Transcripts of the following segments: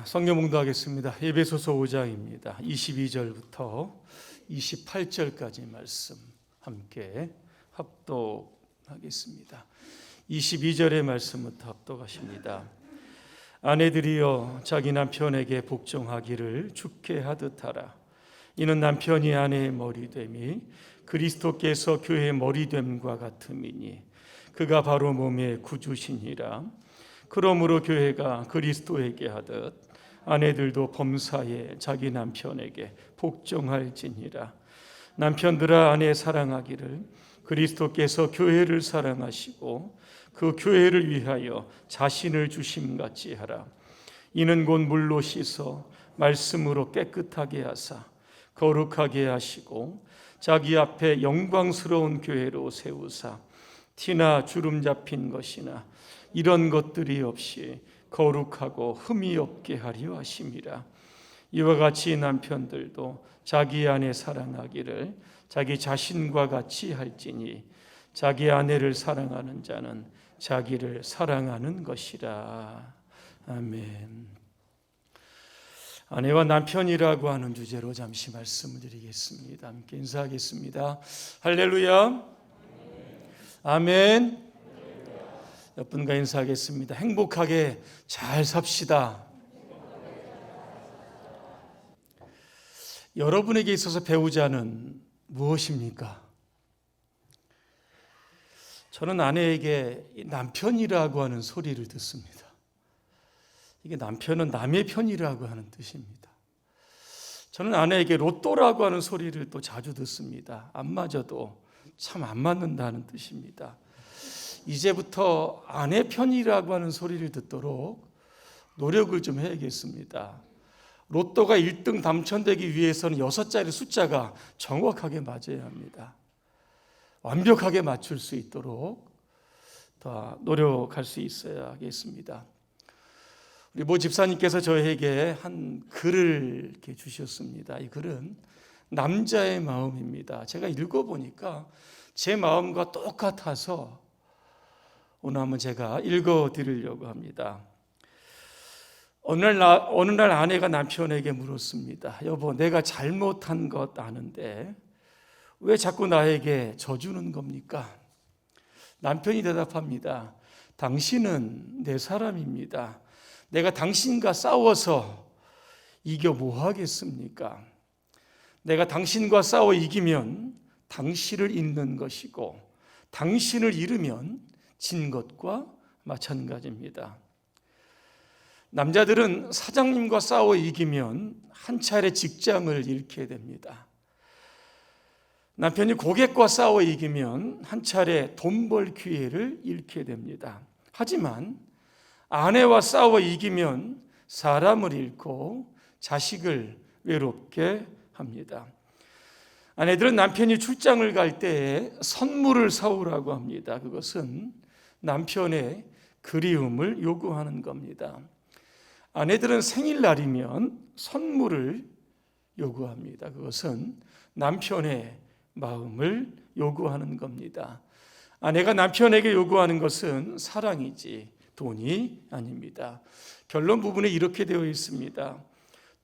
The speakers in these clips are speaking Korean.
성경 봉독하겠습니다. 에베소서 5장입니다. 22절부터 28절까지 말씀 함께 합독하겠습니다. 22절의 말씀부터 합독하십니다. 아내들이여 자기 남편에게 복종하기를 주께 하듯 하라. 이는 남편이 아내의 머리됨이 그리스도께서 교회의 머리됨과 같음이니 그가 바로 몸의 구주시니라. 그러므로 교회가 그리스도에게 하듯 아내들도 범사에 자기 남편에게 복종할지니라. 남편들아 아내 사랑하기를 그리스도께서 교회를 사랑하시고 그 교회를 위하여 자신을 주심같이 하라. 이는 곧 물로 씻어 말씀으로 깨끗하게 하사 거룩하게 하시고 자기 앞에 영광스러운 교회로 세우사 티나 주름 잡힌 것이나 이런 것들이 없이 거룩하고 흠이 없게 하려 하심이라. 이와 같이 남편들도 자기 아내 사랑하기를 자기 자신과 같이 할지니 자기 아내를 사랑하는 자는 자기를 사랑하는 것이라. 아멘. 아내와 남편이라고 하는 주제로 잠시 말씀을 드리겠습니다. 함께 인사하겠습니다. 할렐루야. 아멘. 몇 분과 인사하겠습니다. 행복하게 잘 삽시다. 여러분에게 있어서 배우자는 무엇입니까? 저는 아내에게 남편이라고 하는 소리를 듣습니다. 이게 남편은 남의 편이라고 하는 뜻입니다. 저는 아내에게 로또라고 하는 소리를 또 자주 듣습니다. 안 맞아도 참 안 맞는다는 뜻입니다. 이제부터 아내 편이라고 하는 소리를 듣도록 노력을 좀 해야겠습니다. 로또가 1등 당첨되기 위해서는 6자리 숫자가 정확하게 맞아야 합니다. 완벽하게 맞출 수 있도록 더 노력할 수 있어야 하겠습니다. 우리 모 집사님께서 저에게 한 글을 이렇게 주셨습니다. 이 글은 남자의 마음입니다. 제가 읽어보니까 제 마음과 똑같아서 오늘 한번 제가 읽어드리려고 합니다. 어느 날 아내가 남편에게 물었습니다. 여보, 내가 잘못한 것 아는데 왜 자꾸 나에게 져주는 겁니까? 남편이 대답합니다. 당신은 내 사람입니다. 내가 당신과 싸워서 이겨 뭐 하겠습니까? 내가 당신과 싸워 이기면 당신을 잃는 것이고 당신을 잃으면 진 것과 마찬가지입니다. 남자들은 사장님과 싸워 이기면 한 차례 직장을 잃게 됩니다. 남편이 고객과 싸워 이기면 한 차례 돈 벌 기회를 잃게 됩니다. 하지만 아내와 싸워 이기면 사람을 잃고 자식을 외롭게 합니다. 아내들은 남편이 출장을 갈 때에 선물을 사오라고 합니다. 그것은 남편의 그리움을 요구하는 겁니다. 아내들은 생일날이면 선물을 요구합니다. 그것은 남편의 마음을 요구하는 겁니다. 아내가 남편에게 요구하는 것은 사랑이지 돈이 아닙니다. 결론 부분에 이렇게 되어 있습니다.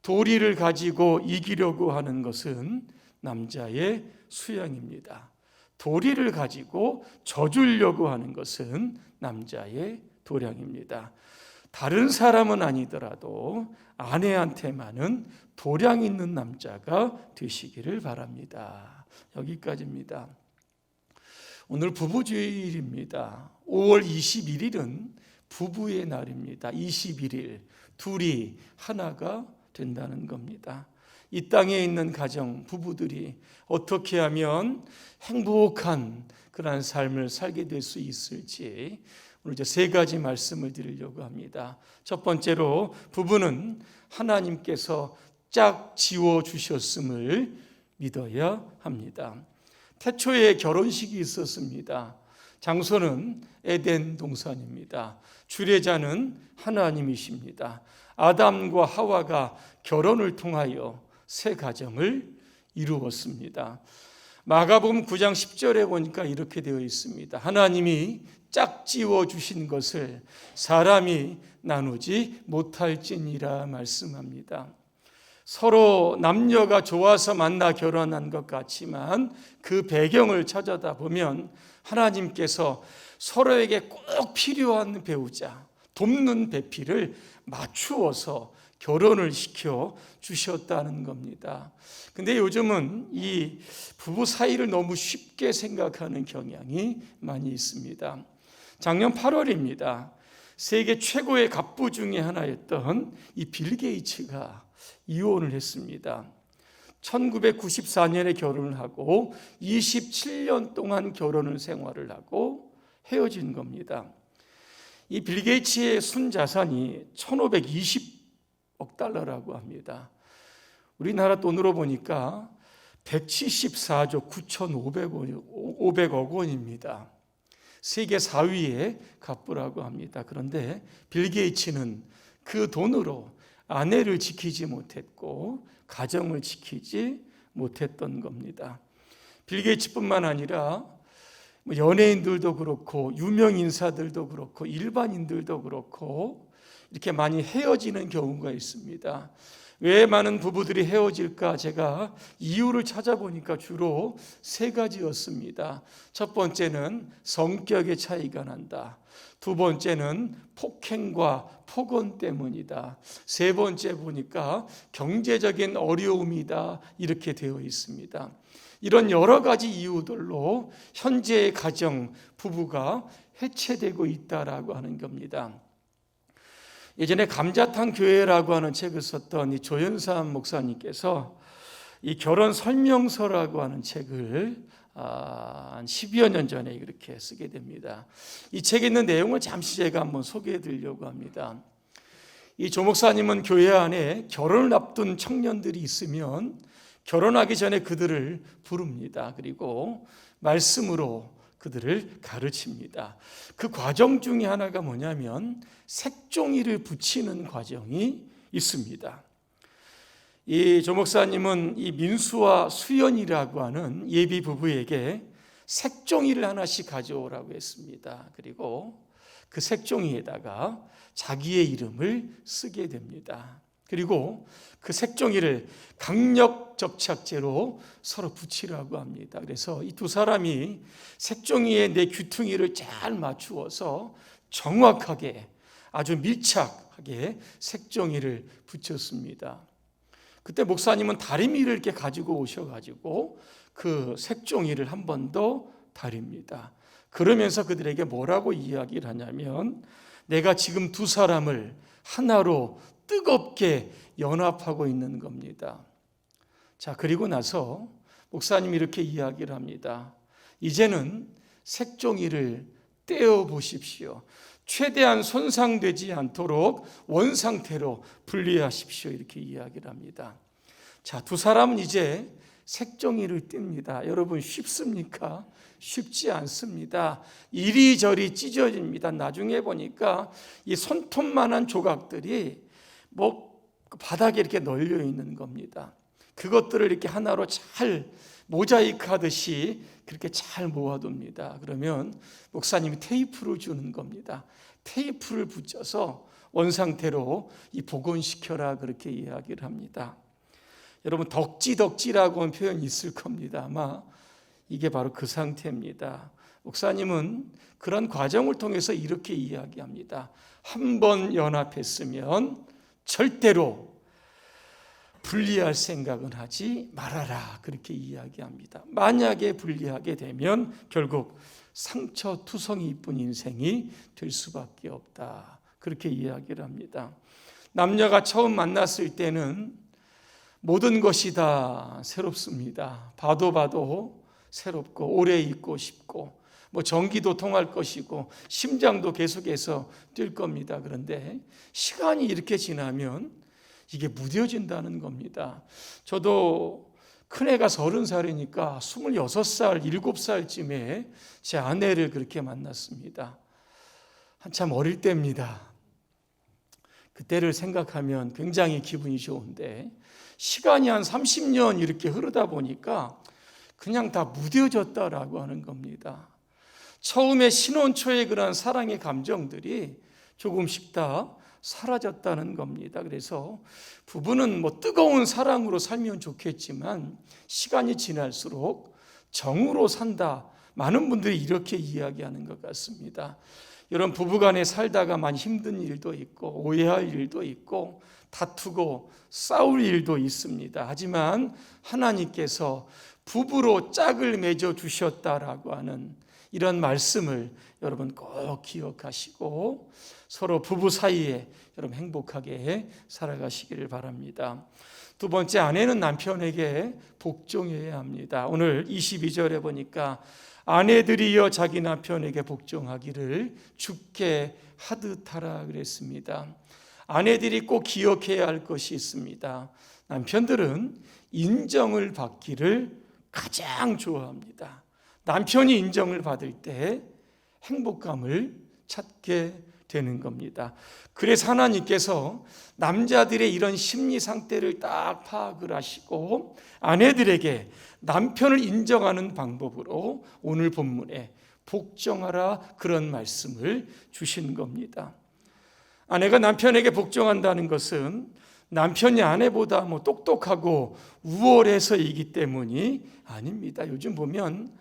도리를 가지고 이기려고 하는 것은 남자의 수양입니다. 도리를 가지고 져주려고 하는 것은 남자의 도량입니다. 다른 사람은 아니더라도 아내한테만은 도량 있는 남자가 되시기를 바랍니다. 여기까지입니다. 오늘 부부주일입니다. 5월 21일은 부부의 날입니다. 21일 둘이 하나가 된다는 겁니다. 이 땅에 있는 가정 부부들이 어떻게 하면 행복한 그러한 삶을 살게 될 수 있을지 오늘 이제 3가지 말씀을 드리려고 합니다. 첫 번째로 부부는 하나님께서 짝 지어 주셨음을 믿어야 합니다. 태초에 결혼식이 있었습니다. 장소는 에덴 동산입니다. 주례자는 하나님이십니다. 아담과 하와가 결혼을 통하여 새 가정을 이루었습니다. 마가복음 9장 10절에 보니까 이렇게 되어 있습니다. 하나님이 짝지어 주신 것을 사람이 나누지 못할지니라 말씀합니다. 서로 남녀가 좋아서 만나 결혼한 것 같지만 그 배경을 찾아다 보면 하나님께서 서로에게 꼭 필요한 배우자, 돕는 배필을 맞추어서 결혼을 시켜 주셨다는 겁니다. 근데 요즘은 이 부부 사이를 너무 쉽게 생각하는 경향이 많이 있습니다. 작년 8월입니다. 세계 최고의 갑부 중에 하나였던 이 빌 게이츠가 이혼을 했습니다. 1994년에 결혼을 하고 27년 동안 결혼을 생활을 하고 헤어진 겁니다. 이 빌 게이츠의 순자산이 1520억 달러라고 합니다. 우리나라 돈으로 보니까 174조 9,500억 원입니다. 세계 4위의 갑부라고 합니다. 그런데 빌 게이츠는 그 돈으로 아내를 지키지 못했고 가정을 지키지 못했던 겁니다. 빌 게이츠뿐만 아니라 연예인들도 그렇고 유명 인사들도 그렇고 일반인들도 그렇고 이렇게 많이 헤어지는 경우가 있습니다. 왜 많은 부부들이 헤어질까? 제가 이유를 찾아보니까 주로 세 가지였습니다. 첫 번째는 성격의 차이가 난다. 두 번째는 폭행과 폭언 때문이다. 세 번째 보니까 경제적인 어려움이다. 이렇게 되어 있습니다. 이런 여러 가지 이유들로 현재의 가정, 부부가 해체되고 있다라고 하는 겁니다. 예전에 감자탕 교회라고 하는 책을 썼던 이 조연삼 목사님께서 이 결혼 설명서라고 하는 책을 한 10여 년 전에 이렇게 쓰게 됩니다. 이 책에 있는 내용을 잠시 제가 한번 소개해 드리려고 합니다. 이 조 목사님은 교회 안에 결혼을 앞둔 청년들이 있으면 결혼하기 전에 그들을 부릅니다. 그리고 말씀으로 그들을 가르칩니다. 그 과정 중에 하나가 뭐냐면 색종이를 붙이는 과정이 있습니다. 이 조 목사님은 이 민수와 수연이라고 하는 예비 부부에게 색종이를 하나씩 가져오라고 했습니다. 그리고 그 색종이에다가 자기의 이름을 쓰게 됩니다. 그리고 그 색종이를 강력 접착제로 서로 붙이라고 합니다. 그래서 이 두 사람이 색종이에 내 귀퉁이를 잘 맞추어서 정확하게 아주 밀착하게 색종이를 붙였습니다. 그때 목사님은 다리미를 이렇게 가지고 오셔가지고 그 색종이를 한 번 더 다립니다. 그러면서 그들에게 뭐라고 이야기를 하냐면 내가 지금 두 사람을 하나로 뜨겁게 연합하고 있는 겁니다. 자, 그리고 나서 목사님이 이렇게 이야기를 합니다. 이제는 색종이를 떼어 보십시오. 최대한 손상되지 않도록 원상태로 분리하십시오. 이렇게 이야기를 합니다. 자, 두 사람은 이제 색종이를 띱니다. 여러분 쉽습니까? 쉽지 않습니다. 이리저리 찢어집니다. 나중에 보니까 이 손톱만한 조각들이 바닥에 이렇게 널려 있는 겁니다. 그것들을 이렇게 하나로 잘 모자이크 하듯이 그렇게 잘 모아둡니다. 그러면 목사님이 테이프를 주는 겁니다. 테이프를 붙여서 원상태로 이 복원시켜라 그렇게 이야기를 합니다. 여러분 덕지덕지라고 하는 표현이 있을 겁니다. 아마 이게 바로 그 상태입니다. 목사님은 그런 과정을 통해서 이렇게 이야기합니다. 한 번 연합했으면 절대로 분리할 생각은 하지 말아라 그렇게 이야기합니다. 만약에 분리하게 되면 결국 상처투성이뿐 인생이 될 수밖에 없다 그렇게 이야기를 합니다. 남녀가 처음 만났을 때는 모든 것이 다 새롭습니다. 봐도 새롭고 오래 있고 싶고 전기도 통할 것이고 심장도 계속해서 뛸 겁니다. 그런데 시간이 이렇게 지나면 이게 무뎌진다는 겁니다. 저도 큰애가 30살이니까 26살, 7살쯤에 제 아내를 그렇게 만났습니다. 한참 어릴 때입니다. 그때를 생각하면 굉장히 기분이 좋은데 시간이 한 30년 이렇게 흐르다 보니까 그냥 다 무뎌졌다라고 하는 겁니다. 처음에 신혼 초의 그런 사랑의 감정들이 조금씩 다 사라졌다는 겁니다. 그래서 부부는 뜨거운 사랑으로 살면 좋겠지만 시간이 지날수록 정으로 산다. 많은 분들이 이렇게 이야기하는 것 같습니다. 여러분, 부부간에 살다가 많이 힘든 일도 있고 오해할 일도 있고 다투고 싸울 일도 있습니다. 하지만 하나님께서 부부로 짝을 맺어 주셨다라고 하는 이런 말씀을 여러분 꼭 기억하시고 서로 부부 사이에 여러분 행복하게 살아가시기를 바랍니다. 두 번째, 아내는 남편에게 복종해야 합니다. 오늘 22절에 보니까 아내들이여 자기 남편에게 복종하기를 주께 하듯 하라 그랬습니다. 아내들이 꼭 기억해야 할 것이 있습니다. 남편들은 인정을 받기를 가장 좋아합니다. 남편이 인정을 받을 때 행복감을 찾게 되는 겁니다. 그래서 하나님께서 남자들의 이런 심리 상태를 딱 파악을 하시고 아내들에게 남편을 인정하는 방법으로 오늘 본문에 복종하라 그런 말씀을 주신 겁니다. 아내가 남편에게 복종한다는 것은 남편이 아내보다 똑똑하고 우월해서이기 때문이 아닙니다. 요즘 보면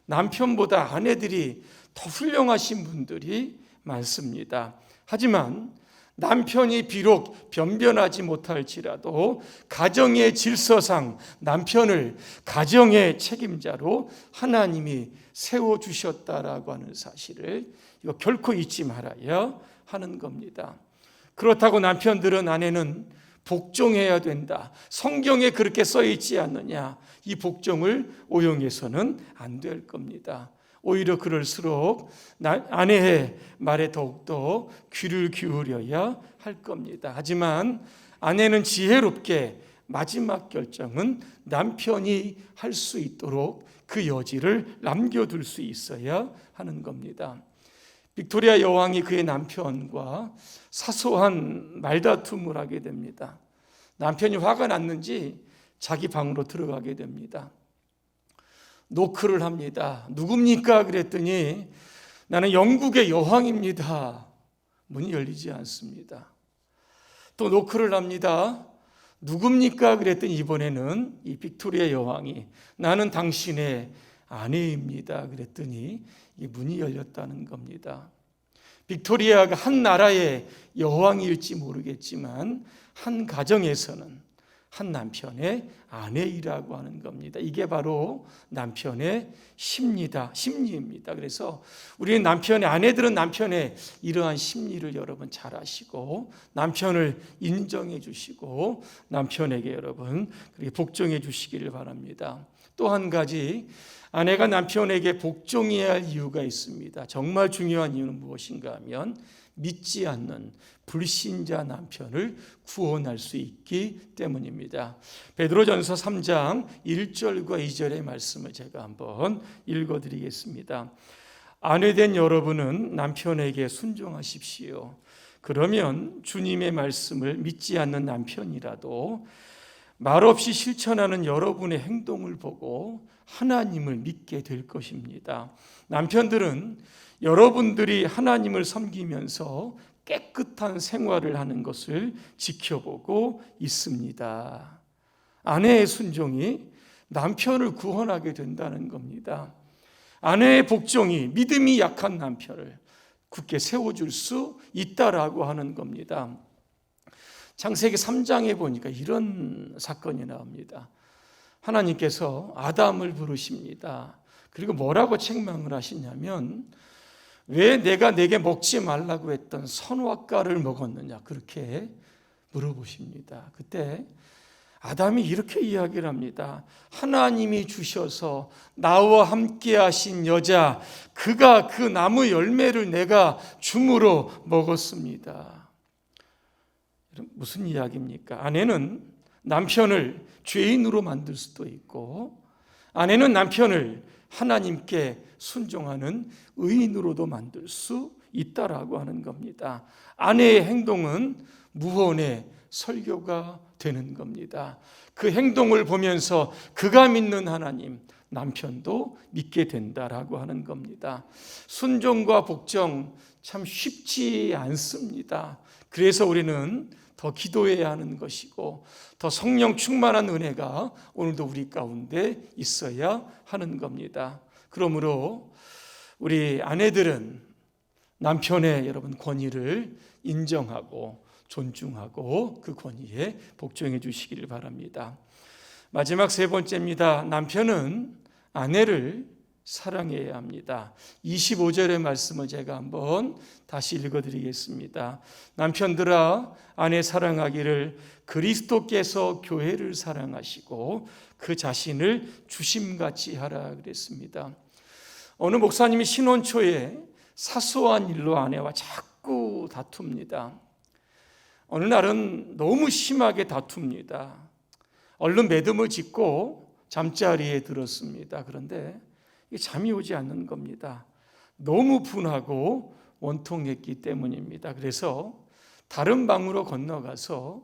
남편보다 아내들이 더 훌륭하신 분들이 많습니다. 하지만 남편이 비록 변변하지 못할지라도 가정의 질서상 남편을 가정의 책임자로 하나님이 세워주셨다라고 하는 사실을 이거 결코 잊지 말아야 하는 겁니다. 그렇다고 남편들은 아내는 복종해야 된다. 성경에 그렇게 써 있지 않느냐. 이 복종을 오용해서는 안 될 겁니다. 오히려 그럴수록 아내의 말에 더욱더 귀를 기울여야 할 겁니다. 하지만 아내는 지혜롭게 마지막 결정은 남편이 할 수 있도록 그 여지를 남겨둘 수 있어야 하는 겁니다. 빅토리아 여왕이 그의 남편과 사소한 말다툼을 하게 됩니다. 남편이 화가 났는지 자기 방으로 들어가게 됩니다. 노크를 합니다. 누굽니까? 그랬더니 나는 영국의 여왕입니다. 문이 열리지 않습니다. 또 노크를 합니다. 누굽니까? 그랬더니 이번에는 이 빅토리아 여왕이 나는 당신의 아내입니다. 그랬더니 이 문이 열렸다는 겁니다. 빅토리아가 한 나라의 여왕일지 모르겠지만 한 가정에서는 한 남편의 아내이라고 하는 겁니다. 이게 바로 남편의 심리입니다. 그래서 우리 남편의 아내들은 남편의 이러한 심리를 여러분 잘 아시고 남편을 인정해 주시고 남편에게 여러분 그렇게 복종해 주시기를 바랍니다. 또 한 가지 아내가 남편에게 복종해야 할 이유가 있습니다. 정말 중요한 이유는 무엇인가 하면 믿지 않는 불신자 남편을 구원할 수 있기 때문입니다. 베드로전서 3장 1절과 2절의 말씀을 제가 한번 읽어드리겠습니다. 아내된 여러분은 남편에게 순종하십시오. 그러면 주님의 말씀을 믿지 않는 남편이라도 말없이 실천하는 여러분의 행동을 보고 하나님을 믿게 될 것입니다. 남편들은 여러분들이 하나님을 섬기면서 깨끗한 생활을 하는 것을 지켜보고 있습니다. 아내의 순종이 남편을 구원하게 된다는 겁니다. 아내의 복종이 믿음이 약한 남편을 굳게 세워줄 수 있다라고 하는 겁니다. 창세기 3장에 보니까 이런 사건이 나옵니다. 하나님께서 아담을 부르십니다. 그리고 뭐라고 책망을 하시냐면 왜 내가 내게 먹지 말라고 했던 선악과를 먹었느냐 그렇게 물어보십니다. 그때 아담이 이렇게 이야기를 합니다. 하나님이 주셔서 나와 함께 하신 여자 그가 그 나무 열매를 내가 줌으로 먹었습니다. 무슨 이야기입니까? 아내는 남편을 죄인으로 만들 수도 있고 아내는 남편을 하나님께 순종하는 의인으로도 만들 수 있다라고 하는 겁니다. 아내의 행동은 무언의 설교가 되는 겁니다. 그 행동을 보면서 그가 믿는 하나님, 남편도 믿게 된다라고 하는 겁니다. 순종과 복종 참 쉽지 않습니다. 그래서 우리는 더 기도해야 하는 것이고 더 성령 충만한 은혜가 오늘도 우리 가운데 있어야 하는 겁니다. 그러므로 우리 아내들은 남편의 여러분 권위를 인정하고 존중하고 그 권위에 복종해 주시기를 바랍니다. 마지막 세 번째입니다. 남편은 아내를 사랑해야 합니다. 25절의 말씀을 제가 한번 다시 읽어드리겠습니다. 남편들아 아내 사랑하기를 그리스도께서 교회를 사랑하시고 그 자신을 주심같이 하라 그랬습니다. 어느 목사님이 신혼 초에 사소한 일로 아내와 자꾸 다툽니다. 어느 날은 너무 심하게 다툽니다. 얼른 매듭을 짓고 잠자리에 들었습니다. 그런데 잠이 오지 않는 겁니다. 너무 분하고 원통했기 때문입니다. 그래서 다른 방으로 건너가서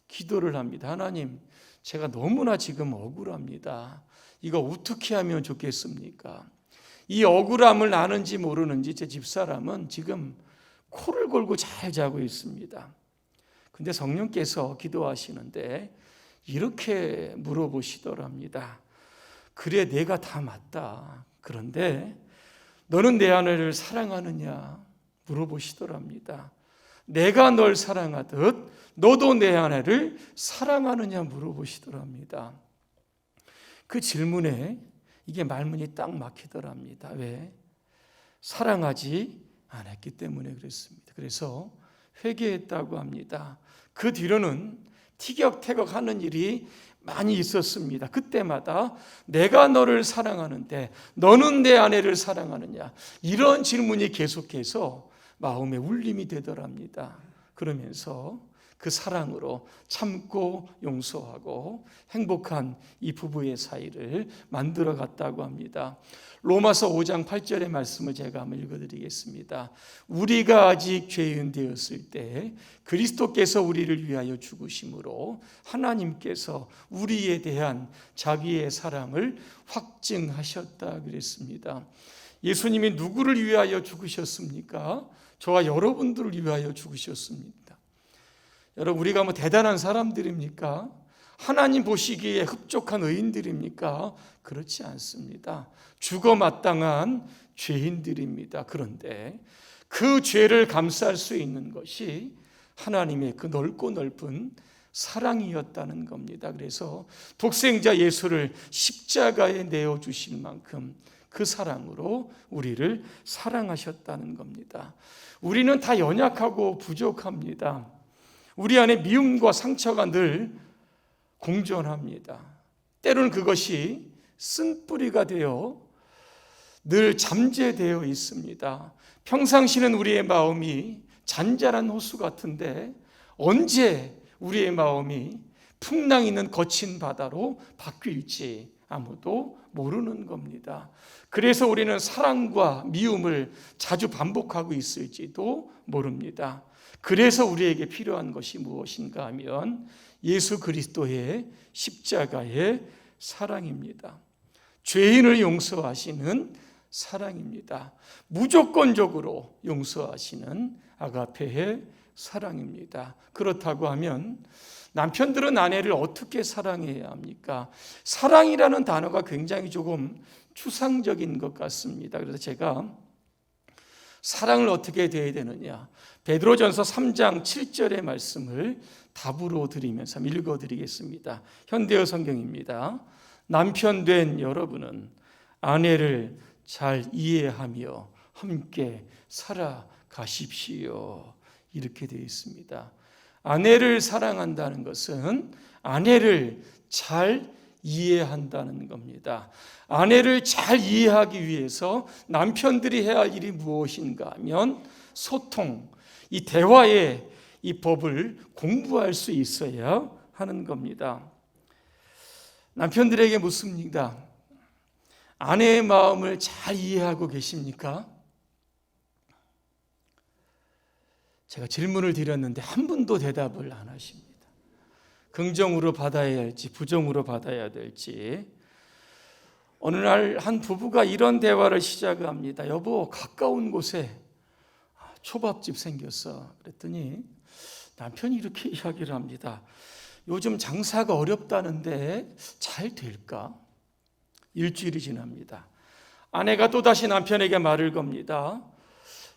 기도를 합니다. 하나님, 제가 너무나 지금 억울합니다. 이거 어떻게 하면 좋겠습니까? 이 억울함을 아는지 모르는지 제 집사람은 지금 코를 골고 잘 자고 있습니다. 근데 성령께서 기도하시는데 이렇게 물어보시더랍니다. 그래, 내가 다 맞다. 그런데 너는 내 아내를 사랑하느냐 물어보시더랍니다. 내가 널 사랑하듯 너도 내 아내를 사랑하느냐 물어보시더랍니다. 그 질문에 이게 말문이 딱 막히더랍니다. 왜? 사랑하지 않았기 때문에 그랬습니다. 그래서 회개했다고 합니다. 그 뒤로는 티격태격 하는 일이 많이 있었습니다. 그때마다 내가 너를 사랑하는데 너는 내 아내를 사랑하느냐, 이런 질문이 계속해서 마음에 울림이 되더랍니다. 그러면서 그 사랑으로 참고 용서하고 행복한 이 부부의 사이를 만들어 갔다고 합니다. 로마서 5장 8절의 말씀을 제가 한번 읽어드리겠습니다. 우리가 아직 죄인 되었을 때 그리스도께서 우리를 위하여 죽으심으로 하나님께서 우리에 대한 자기의 사랑을 확증하셨다 그랬습니다. 예수님이 누구를 위하여 죽으셨습니까? 저와 여러분들을 위하여 죽으셨습니다. 여러분, 우리가 뭐 대단한 사람들입니까? 하나님 보시기에 흡족한 의인들입니까? 그렇지 않습니다. 죽어 마땅한 죄인들입니다. 그런데 그 죄를 감쌀 수 있는 것이 하나님의 그 넓고 넓은 사랑이었다는 겁니다. 그래서 독생자 예수를 십자가에 내어주실 만큼 그 사랑으로 우리를 사랑하셨다는 겁니다. 우리는 다 연약하고 부족합니다. 우리 안에 미움과 상처가 늘 공존합니다. 때로는 그것이 쓴뿌리가 되어 늘 잠재되어 있습니다. 평상시는 우리의 마음이 잔잔한 호수 같은데 언제 우리의 마음이 풍랑 있는 거친 바다로 바뀔지 아무도 모르는 겁니다. 그래서 우리는 사랑과 미움을 자주 반복하고 있을지도 모릅니다. 그래서 우리에게 필요한 것이 무엇인가 하면 예수 그리스도의 십자가의 사랑입니다. 죄인을 용서하시는 사랑입니다. 무조건적으로 용서하시는 아가페의 사랑입니다. 그렇다고 하면 남편들은 아내를 어떻게 사랑해야 합니까? 사랑이라는 단어가 굉장히 조금 추상적인 것 같습니다. 그래서 제가 사랑을 어떻게 대해야 되느냐, 베드로전서 3장 7절의 말씀을 답으로 드리면서 읽어드리겠습니다. 현대어 성경입니다. 남편 된 여러분은 아내를 잘 이해하며 함께 살아가십시오. 이렇게 되어 있습니다. 아내를 사랑한다는 것은 아내를 잘 이해한다는 겁니다. 아내를 잘 이해하기 위해서 남편들이 해야 할 일이 무엇인가 하면 소통, 이 대화의 이 법을 공부할 수 있어야 하는 겁니다. 남편들에게 묻습니다. 아내의 마음을 잘 이해하고 계십니까? 제가 질문을 드렸는데 한 분도 대답을 안 하십니다. 긍정으로 받아야 할지 부정으로 받아야 될지. 어느 날 한 부부가 이런 대화를 시작합니다. 여보, 가까운 곳에 초밥집 생겼어. 그랬더니 남편이 이렇게 이야기를 합니다. 요즘 장사가 어렵다는데 잘 될까? 일주일이 지납니다. 아내가 또다시 남편에게 말을 겁니다.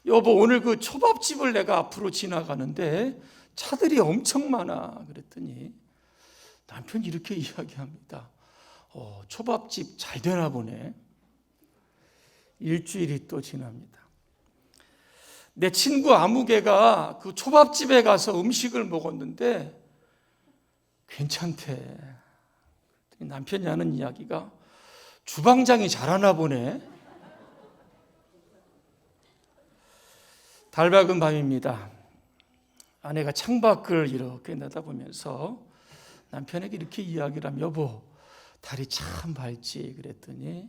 여보, 오늘 그 초밥집을 내가 앞으로 지나가는데 차들이 엄청 많아. 그랬더니 남편이 이렇게 이야기합니다. 초밥집 잘 되나 보네. 일주일이 또 지납니다. 내 친구 아무개가 그 초밥집에 가서 음식을 먹었는데 괜찮대. 남편이 하는 이야기가 주방장이 잘하나 보네. 달밝은 밤입니다. 아내가 창밖을 이렇게 내다보면서 남편에게 이렇게 이야기를 하면 여보, 달이 참 밝지. 그랬더니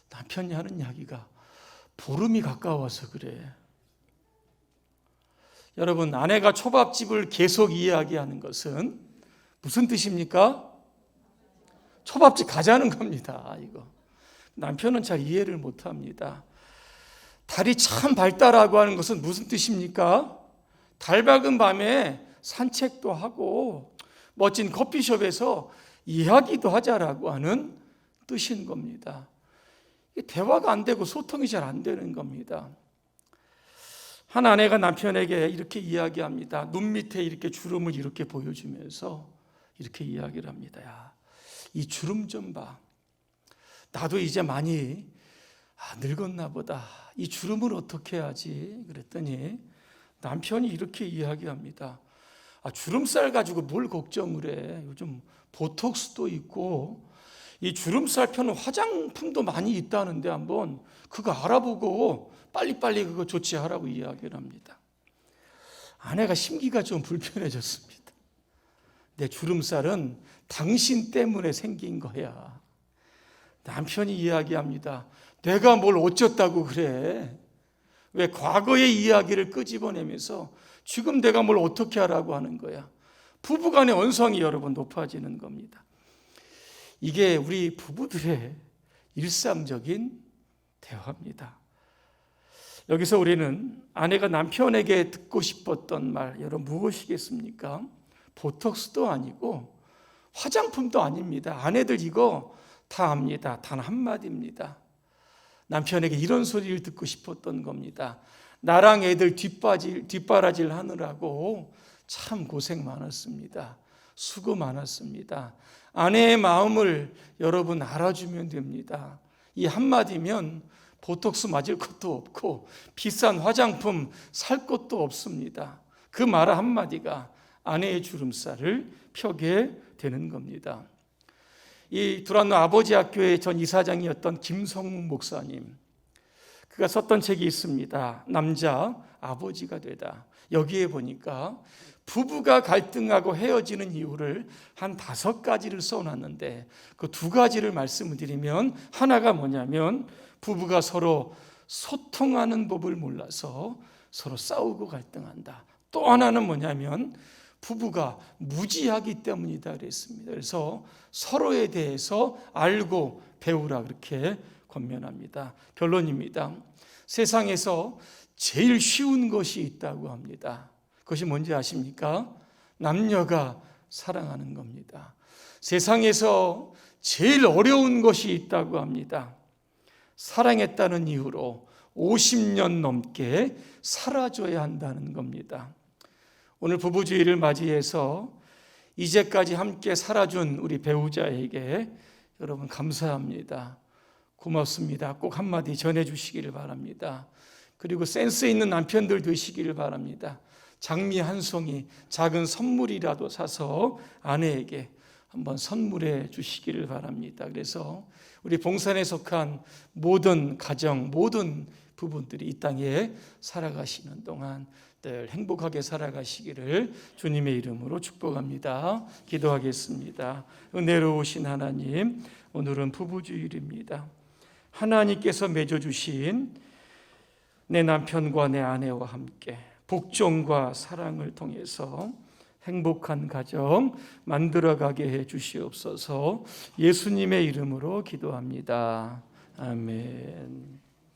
남편이 하는 이야기가 보름이 가까워서 그래. 여러분, 아내가 초밥집을 계속 이야기하는 것은 무슨 뜻입니까? 초밥집 가자는 겁니다. 이거 남편은 잘 이해를 못합니다. 달이 참 밝다라고 하는 것은 무슨 뜻입니까? 달 밝은 밤에 산책도 하고 멋진 커피숍에서 이야기도 하자라고 하는 뜻인 겁니다. 대화가 안 되고 소통이 잘 안 되는 겁니다. 한 아내가 남편에게 이렇게 이야기합니다. 눈 밑에 이렇게 주름을 이렇게 보여주면서 이렇게 이야기를 합니다. 야, 이 주름 좀 봐. 나도 이제 많이 늙었나 보다. 이 주름을 어떻게 하지? 그랬더니 남편이 이렇게 이야기합니다. 주름살 가지고 뭘 걱정을 해? 요즘 보톡스도 있고 이 주름살 펴는 화장품도 많이 있다는데 한번 그거 알아보고 빨리빨리 그거 조치하라고 이야기를 합니다. 아내가 심기가 좀 불편해졌습니다. 내 주름살은 당신 때문에 생긴 거야. 남편이 이야기합니다. 내가 뭘 어쩌다고 그래? 왜 과거의 이야기를 끄집어내면서 지금 내가 뭘 어떻게 하라고 하는 거야? 부부간의 언성이 여러분 높아지는 겁니다. 이게 우리 부부들의 일상적인 대화입니다. 여기서 우리는 아내가 남편에게 듣고 싶었던 말, 여러분 무엇이겠습니까? 보톡스도 아니고 화장품도 아닙니다. 아내들 이거 다 압니다. 단 한마디입니다. 남편에게 이런 소리를 듣고 싶었던 겁니다. 나랑 애들 뒷바라질 하느라고 참 고생 많았습니다. 수고 많았습니다. 아내의 마음을 여러분 알아주면 됩니다. 이 한마디면 보톡스 맞을 것도 없고 비싼 화장품 살 것도 없습니다. 그 말 한마디가 아내의 주름살을 펴게 되는 겁니다. 이 두란노 아버지 학교의 전 이사장이었던 김성묵 목사님, 그가 썼던 책이 있습니다. 남자 아버지가 되다. 여기에 보니까 부부가 갈등하고 헤어지는 이유를 한 5가지를 써놨는데 그 2가지를 말씀을 드리면, 하나가 뭐냐면 부부가 서로 소통하는 법을 몰라서 서로 싸우고 갈등한다. 또 하나는 뭐냐면 부부가 무지하기 때문이다 그랬습니다. 그래서 서로에 대해서 알고 배우라 그렇게 권면합니다. 결론입니다. 세상에서 제일 쉬운 것이 있다고 합니다. 그것이 뭔지 아십니까? 남녀가 사랑하는 겁니다. 세상에서 제일 어려운 것이 있다고 합니다. 사랑했다는 이유로 50년 넘게 살아줘야 한다는 겁니다. 오늘 부부주의를 맞이해서 이제까지 함께 살아준 우리 배우자에게 여러분 감사합니다. 고맙습니다. 꼭 한마디 전해주시기를 바랍니다. 그리고 센스 있는 남편들 되시기를 바랍니다. 장미 한 송이 작은 선물이라도 사서 아내에게 한번 선물해 주시기를 바랍니다. 그래서 우리 봉산에 속한 모든 가정, 모든 부분들이 이 땅에 살아가시는 동안 늘 행복하게 살아가시기를 주님의 이름으로 축복합니다. 기도하겠습니다. 은혜로우신 하나님, 오늘은 부부주일입니다. 하나님께서 맺어주신 내 남편과 내 아내와 함께 복종과 사랑을 통해서 행복한 가정 만들어가게 해 주시옵소서. 예수님의 이름으로 기도합니다. 아멘.